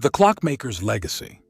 The Clockmaker's Legacy.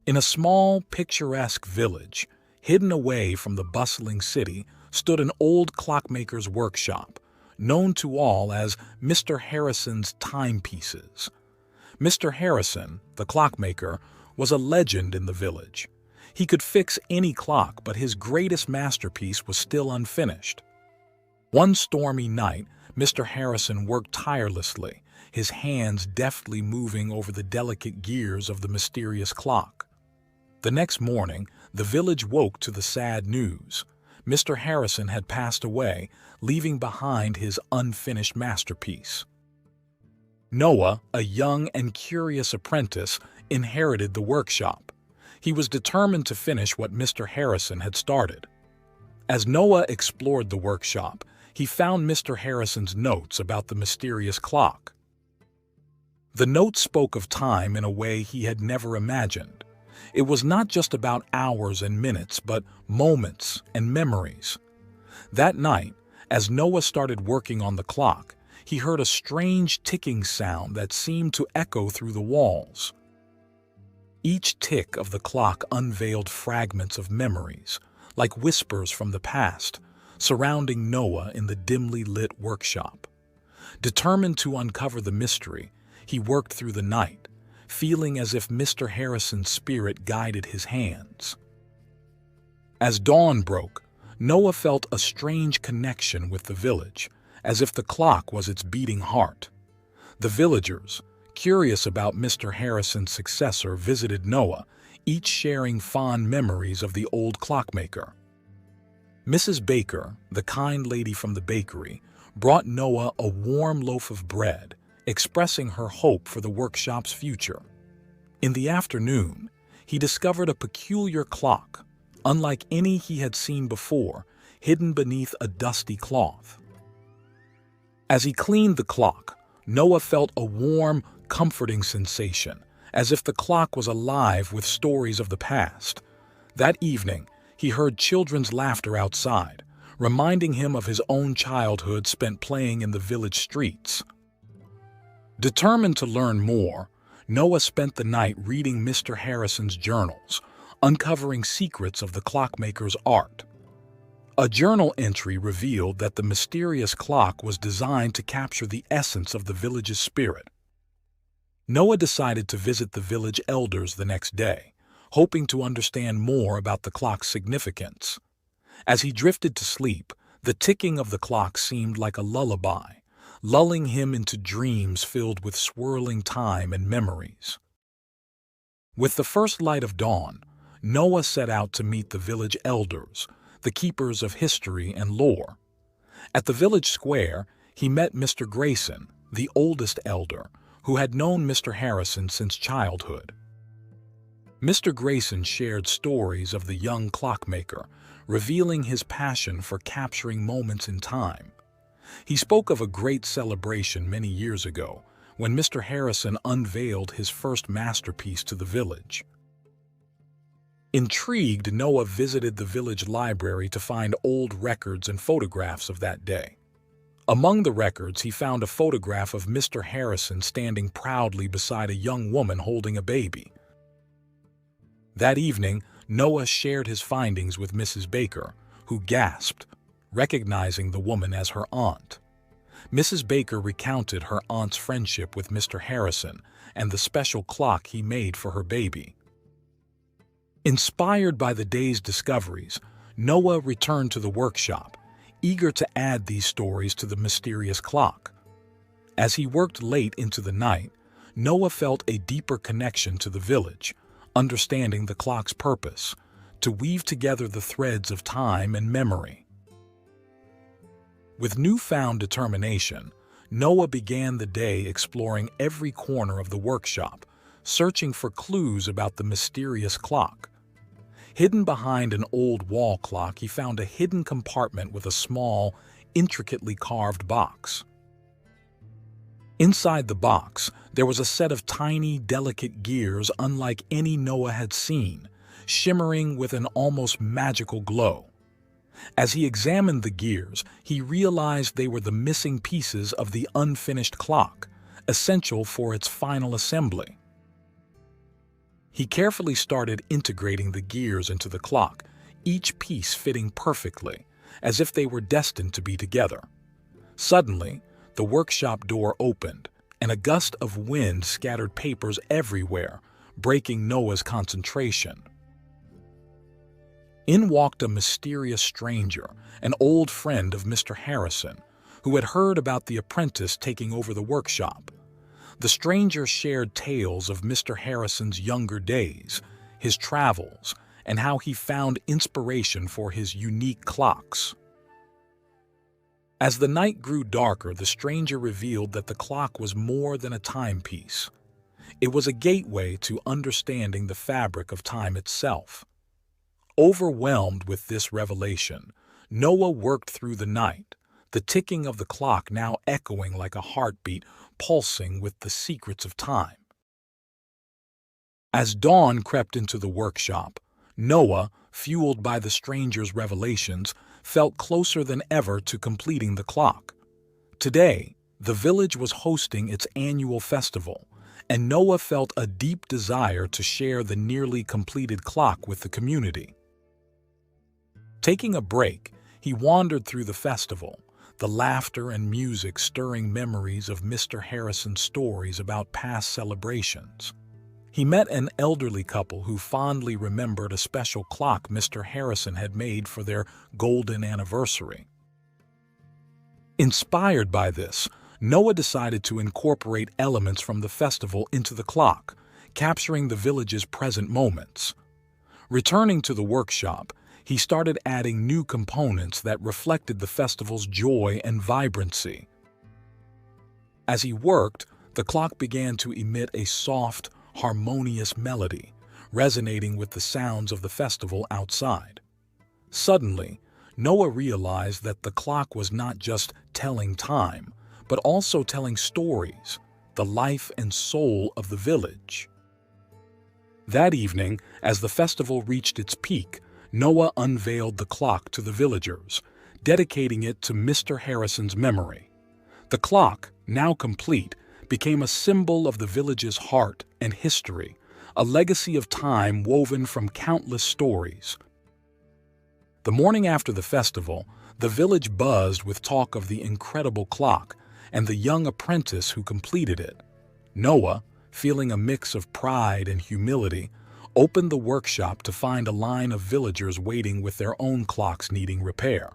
In a small, picturesque village, hidden away from the bustling city, stood an old clockmaker's workshop, known to all as Mr. Harrison's timepieces. Mr. Harrison, the clockmaker, was a legend in the village. He could fix any clock, but his greatest masterpiece was still unfinished. One stormy night, Mr. Harrison worked tirelessly, his hands deftly moving over the delicate gears of the mysterious clock. The next morning, the village woke to the sad news. Mr. Harrison had passed away, leaving behind his unfinished masterpiece. Noah, a young and curious apprentice, inherited the workshop. He was determined to finish what Mr. Harrison had started. As Noah explored the workshop, he found Mr. Harrison's notes about the mysterious clock. The notes spoke of time in a way he had never imagined. It was not just about hours and minutes, but moments and memories. That night, as Noah started working on the clock, he heard a strange ticking sound that seemed to echo through the walls. Each tick of the clock unveiled fragments of memories, like whispers from the past, surrounding Noah in the dimly lit workshop. Determined to uncover the mystery, he worked through the night, feeling as if Mr. Harrison's spirit guided his hands. As dawn broke, Noah felt a strange connection with the village, as if the clock was its beating heart. The villagers, curious about Mr. Harrison's successor, visited Noah, each sharing fond memories of the old clockmaker. Mrs. Baker, the kind lady from the bakery, brought Noah a warm loaf of bread, expressing her hope for the workshop's future. In the afternoon, he discovered a peculiar clock, unlike any he had seen before, hidden beneath a dusty cloth. As he cleaned the clock, Noah felt a warm, comforting sensation, as if the clock was alive with stories of the past. That evening, he heard children's laughter outside, reminding him of his own childhood spent playing in the village streets. Determined to learn more, Noah spent the night reading Mr. Harrison's journals, uncovering secrets of the clockmaker's art. A journal entry revealed that the mysterious clock was designed to capture the essence of the village's spirit. Noah decided to visit the village elders the next day, hoping to understand more about the clock's significance. As he drifted to sleep, the ticking of the clock seemed like a lullaby, lulling him into dreams filled with swirling time and memories. With the first light of dawn, Noah set out to meet the village elders, the keepers of history and lore. At the village square, he met Mr. Grayson, the oldest elder, who had known Mr. Harrison since childhood. Mr. Grayson shared stories of the young clockmaker, revealing his passion for capturing moments in time. He spoke of a great celebration many years ago, when Mr. Harrison unveiled his first masterpiece to the village. Intrigued, Noah visited the village library to find old records and photographs of that day. Among the records, he found a photograph of Mr. Harrison standing proudly beside a young woman holding a baby. That evening, Noah shared his findings with Mrs. Baker, who gasped, recognizing the woman as her aunt. Mrs. Baker recounted her aunt's friendship with Mr. Harrison and the special clock he made for her baby. Inspired by the day's discoveries, Noah returned to the workshop, eager to add these stories to the mysterious clock. As he worked late into the night, Noah felt a deeper connection to the village, understanding the clock's purpose, to weave together the threads of time and memory. With newfound determination, Noah began the day exploring every corner of the workshop, searching for clues about the mysterious clock. Hidden behind an old wall clock, he found a hidden compartment with a small, intricately carved box. Inside the box, there was a set of tiny, delicate gears unlike any Noah had seen, shimmering with an almost magical glow. As he examined the gears, he realized they were the missing pieces of the unfinished clock, essential for its final assembly. He carefully started integrating the gears into the clock, each piece fitting perfectly, as if they were destined to be together. Suddenly, the workshop door opened, and a gust of wind scattered papers everywhere, breaking Noah's concentration. In walked a mysterious stranger, an old friend of Mr. Harrison, who had heard about the apprentice taking over the workshop. The stranger shared tales of Mr. Harrison's younger days, his travels, and how he found inspiration for his unique clocks. As the night grew darker, the stranger revealed that the clock was more than a timepiece. It was a gateway to understanding the fabric of time itself. Overwhelmed with this revelation, Noah worked through the night, the ticking of the clock now echoing like a heartbeat pulsing with the secrets of time. As dawn crept into the workshop, Noah, fueled by the stranger's revelations, felt closer than ever to completing the clock. Today, the village was hosting its annual festival, and Noah felt a deep desire to share the nearly completed clock with the community. Taking a break, he wandered through the festival, the laughter and music stirring memories of Mr. Harrison's stories about past celebrations. He met an elderly couple who fondly remembered a special clock Mr. Harrison had made for their golden anniversary. Inspired by this, Noah decided to incorporate elements from the festival into the clock, capturing the village's present moments. Returning to the workshop, he started adding new components that reflected the festival's joy and vibrancy. As he worked, the clock began to emit a soft, harmonious melody, resonating with the sounds of the festival outside. Suddenly, Noah realized that the clock was not just telling time, but also telling stories, the life and soul of the village. That evening, as the festival reached its peak, Noah unveiled the clock to the villagers, dedicating it to Mr. Harrison's memory. The clock, now complete, became a symbol of the village's heart and history, a legacy of time woven from countless stories. The morning after the festival, the village buzzed with talk of the incredible clock and the young apprentice who completed it. Noah, feeling a mix of pride and humility, opened the workshop to find a line of villagers waiting with their own clocks needing repair.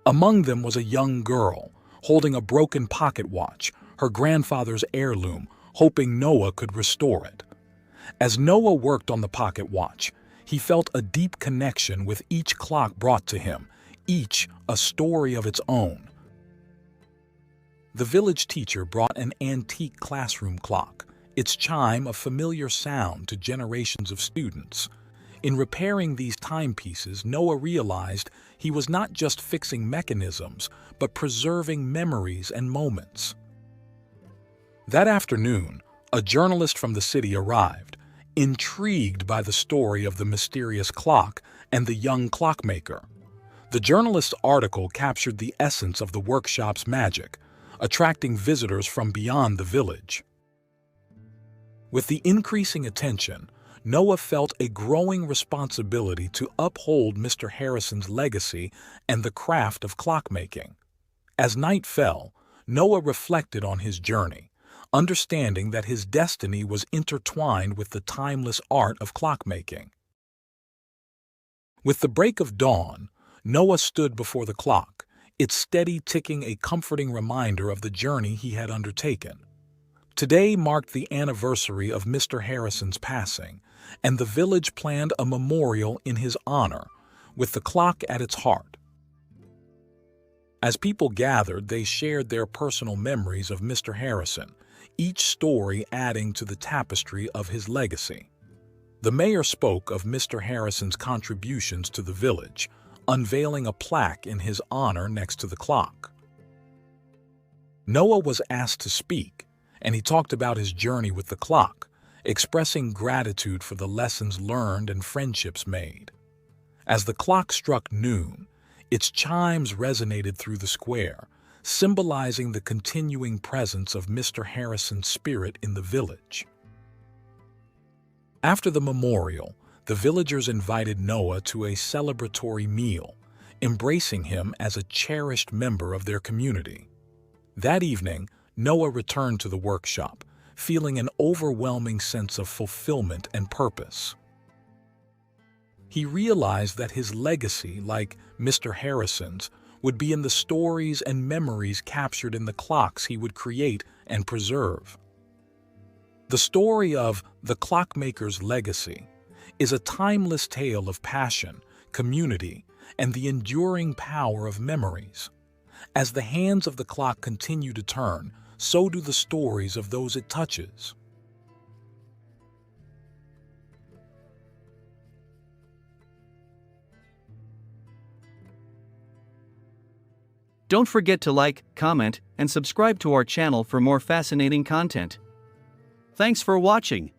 Among them was a young girl, holding a broken pocket watch, her grandfather's heirloom, hoping Noah could restore it. As Noah worked on the pocket watch, he felt a deep connection with each clock brought to him, each a story of its own. The village teacher brought an antique classroom clock, its chime a familiar sound to generations of students. In repairing these timepieces, Noah realized he was not just fixing mechanisms, but preserving memories and moments. That afternoon, a journalist from the city arrived, intrigued by the story of the mysterious clock and the young clockmaker. The journalist's article captured the essence of the workshop's magic, attracting visitors from beyond the village. With the increasing attention, Noah felt a growing responsibility to uphold Mr. Harrison's legacy and the craft of clockmaking. As night fell, Noah reflected on his journey, understanding that his destiny was intertwined with the timeless art of clockmaking. With the break of dawn, Noah stood before the clock, its steady ticking a comforting reminder of the journey he had undertaken. Today marked the anniversary of Mr. Harrison's passing, and the village planned a memorial in his honor, with the clock at its heart. As people gathered, they shared their personal memories of Mr. Harrison, each story adding to the tapestry of his legacy. The mayor spoke of Mr. Harrison's contributions to the village, unveiling a plaque in his honor next to the clock. Noah was asked to speak, and he talked about his journey with the clock, expressing gratitude for the lessons learned and friendships made. As the clock struck noon, its chimes resonated through the square, symbolizing the continuing presence of Mr. Harrison's spirit in the village. After the memorial, the villagers invited Noah to a celebratory meal, embracing him as a cherished member of their community. That evening, Noah returned to the workshop, feeling an overwhelming sense of fulfillment and purpose. He realized that his legacy, like Mr. Harrison's, would be in the stories and memories captured in the clocks he would create and preserve. The story of the Clockmaker's legacy is a timeless tale of passion, community, and the enduring power of memories. As the hands of the clock continue to turn, so do the stories of those it touches. Don't forget to like, comment, and subscribe to our channel for more fascinating content. Thanks for watching.